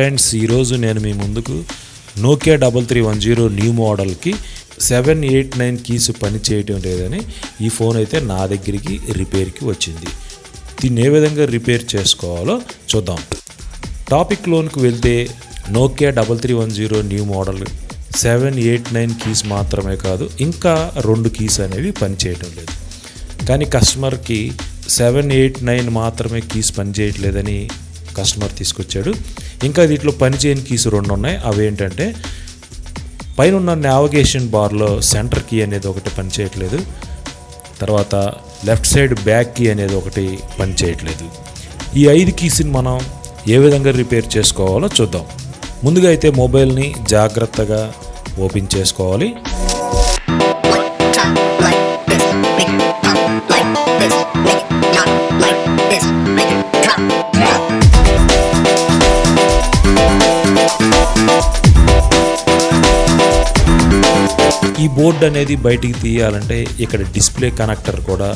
Friends, ఈరోజు నేను మీ ముందుకు నోకియా 3310 న్యూ మోడల్కి 789 కీస్ పని చేయటం లేదని ఈ ఫోన్ అయితే నా దగ్గరికి రిపేర్కి వచ్చింది. దీన్ని ఏ విధంగా రిపేర్ చేసుకోవాలో చూద్దాం. టాపిక్లోనికి వెళ్తే నోకియా 3310 న్యూ మోడల్ 789 కీస్ మాత్రమే కాదు, ఇంకా 2 కీస్ అనేవి పనిచేయటం లేదు. కానీ కస్టమర్కి 789 మాత్రమే కీస్ పనిచేయట్లేదని కస్టమర్ తీసుకొచ్చాడు. ఇంకా దీంట్లో పనిచేయని కీస్ 2 ఉన్నాయి. అవి ఏంటంటే, పైన ఉన్న నావిగేషన్ బార్లో సెంటర్ కీ అనేది ఒకటి పనిచేయట్లేదు, తర్వాత లెఫ్ట్ సైడ్ బ్యాక్ కీ అనేది ఒకటి పనిచేయట్లేదు. ఈ 5 కీస్ని మనం ఏ విధంగా రిపేర్ చేసుకోవాలో చూద్దాం. ముందుగా అయితే మొబైల్ని జాగ్రత్తగా ఓపెన్ చేసుకోవాలి. ఈ బోర్డు అనేది బయటికి తీయాలంటే ఇక్కడ డిస్ప్లే కనెక్టర్ కూడా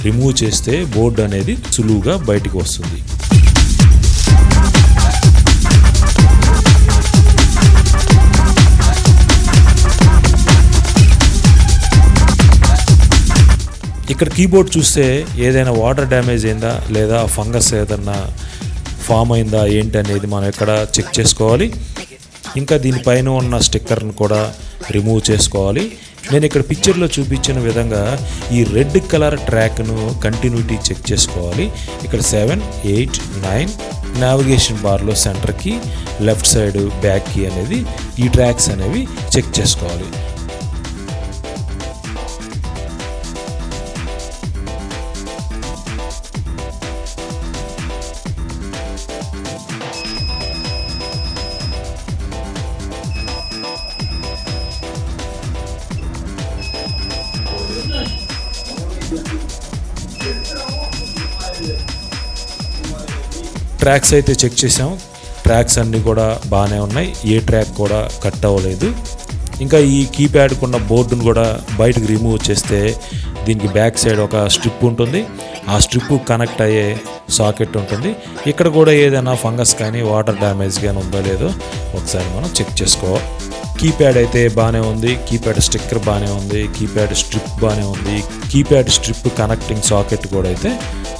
రిమూవ్ చేస్తే బోర్డు అనేది సులువుగా బయటికి వస్తుంది. ఇక్కడ కీబోర్డ్ చూస్తే ఏదైనా వాటర్ డ్యామేజ్ అయిందా లేదా ఫంగస్ ఏదన్నా ఫామ్ అయిందా ఏంటి అనేది మనం ఇక్కడ చెక్ చేసుకోవాలి. ఇంకా దీనిపైన ఉన్న స్టిక్కర్ను కూడా రిమూవ్ చేసుకోవాలి. నేను ఇక్కడ పిక్చర్లో చూపించిన విధంగా ఈ రెడ్ కలర్ ట్రాక్ను కంటిన్యూటీ చెక్ చేసుకోవాలి. ఇక్కడ 7, 8, 9 నావిగేషన్ బార్లో సెంటర్కి, లెఫ్ట్ సైడ్ బ్యాక్ కీ అనేది ఈ ట్రాక్స్ అనేవి చెక్ చేసుకోవాలి. ట్రాక్స్ అయితే చెక్ చేసాం. ట్రాక్స్ అన్నీ కూడా బాగానే ఉన్నాయి, ఏ ట్రాక్ కూడా కట్ అవ్వలేదు. ఇంకా ఈ కీప్యాడ్కి ఉన్న బోర్డును కూడా బయటకు రిమూవ్ చేస్తే దీనికి బ్యాక్ సైడ్ ఒక స్ట్రిప్ ఉంటుంది. ఆ స్ట్రిప్ కనెక్ట్ అయ్యే సాకెట్ ఉంటుంది. ఇక్కడ కూడా ఏదైనా ఫంగస్ కానీ వాటర్ డ్యామేజ్ కానీ ఉందో లేదో ఒకసారి మనం చెక్ చేసుకోవాలి. కీప్యాడ్ అయితే బాగానే ఉంది, కీప్యాడ్ స్టిక్కర్ బాగానే ఉంది, కీప్యాడ్ స్ట్రిప్ బాగానే ఉంది, కీప్యాడ్ స్ట్రిప్ కనెక్టింగ్ సాకెట్ కూడా అయితే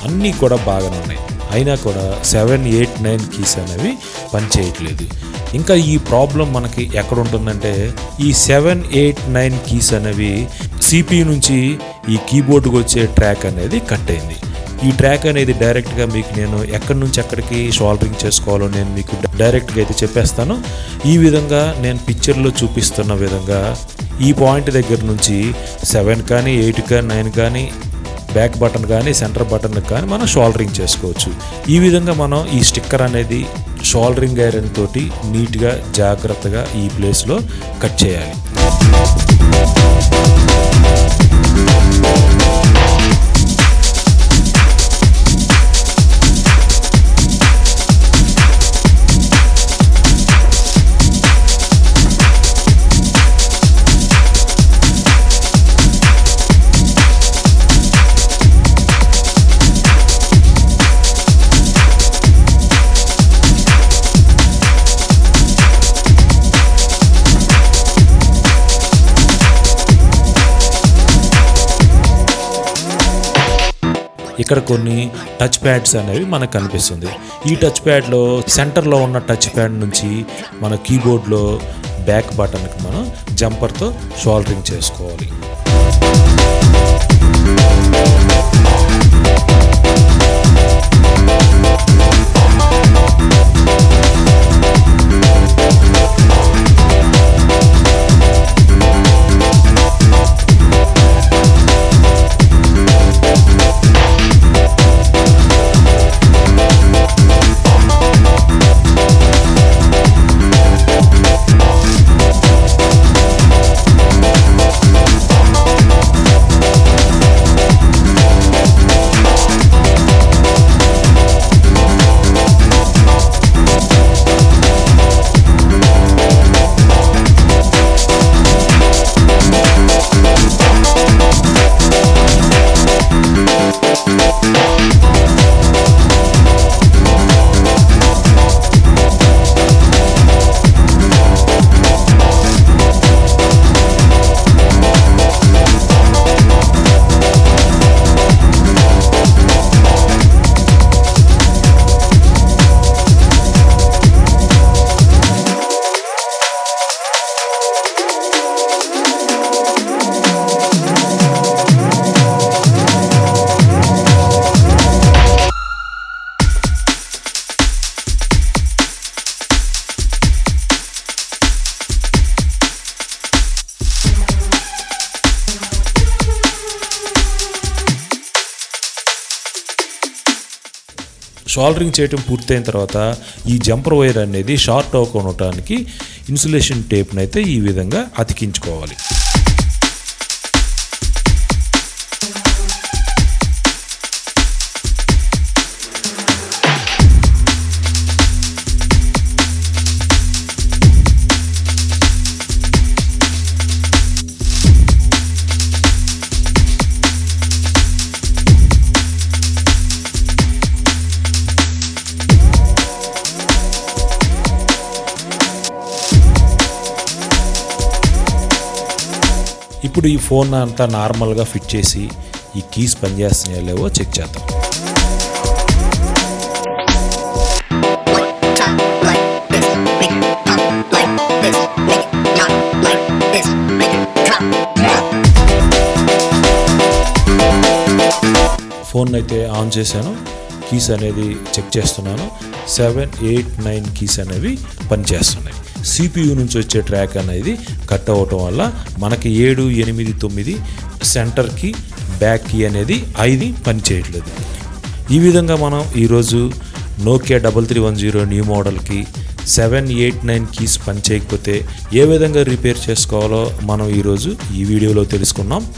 అన్నీ కూడా బాగానే ఉన్నాయి. అయినా కూడా 789 కీస్ అనేవి పనిచేయట్లేదు. ఇంకా ఈ ప్రాబ్లం మనకి ఎక్కడ ఉంటుందంటే, ఈ 789 కీస్ అనేవి CPU నుంచి ఈ కీబోర్డ్కి వచ్చే ట్రాక్ అనేది కట్ అయింది. ఈ ట్రాక్ అనేది డైరెక్ట్గా మీకు నేను ఎక్కడి నుంచి ఎక్కడికి సోల్డరింగ్ చేసుకోవాలో నేను మీకు డైరెక్ట్గా అయితే చెప్పేస్తాను. ఈ విధంగా నేను పిక్చర్లో చూపిస్తున్న విధంగా ఈ పాయింట్ దగ్గర నుంచి 7 కానీ 8 కానీ 9 కానీ బ్యాక్ బటన్ కానీ సెంటర్ బటన్ కానీ మనం షోల్డరింగ్ చేసుకోవచ్చు. ఈ విధంగా మనం ఈ స్టిక్కర్ అనేది షోల్డరింగ్ ఐరన్ తోటి నీట్గా జాగ్రత్తగా ఈ ప్లేస్లో కట్ చేయాలి. ఇక్కడ కొన్ని టచ్ ప్యాడ్స్ అనేవి మనకు కనిపిస్తుంది. ఈ టచ్ ప్యాడ్లో సెంటర్లో ఉన్న టచ్ ప్యాడ్ నుంచి మన కీబోర్డ్లో బ్యాక్ బటన్కి మనం జంపర్తో షోల్డరింగ్ చేసుకోవాలి. సోల్డరింగ్ చేయటం పూర్తయిన తర్వాత ఈ జంపర్ వైర్ అనేది షార్ట్ అవ్వకుండా ఇన్సులేషన్ టేప్ని అయితే ఈ విధంగా అతికించుకోవాలి. ఇప్పుడు ఈ ఫోన్ అంతా నార్మల్గా ఫిట్ చేసి ఈ కీస్ పనిచేస్తున్నాయో లేవో చెక్ చేద్దాం. ఫోన్ అయితే ఆన్ చేశాను, కీస్ అనేది చెక్ చేస్తున్నాను. 7, 8, 9 కీస్ అనేవి పనిచేస్తున్నాయి. CPU నుంచి వచ్చే ట్రాక్ అనేది కట్ అవ్వటం వల్ల మనకి 7, 8, 9 సెంటర్కి బ్యాక్ కీ అనేది 5 పనిచేయట్లేదు. ఈ విధంగా మనం ఈరోజు నోకియా 3310 న్యూ మోడల్కి 7, 8, 9 కీస్ పనిచేయకపోతే ఏ విధంగా రిపేర్ చేసుకోవాలో మనం ఈరోజు ఈ వీడియోలో తెలుసుకున్నాం.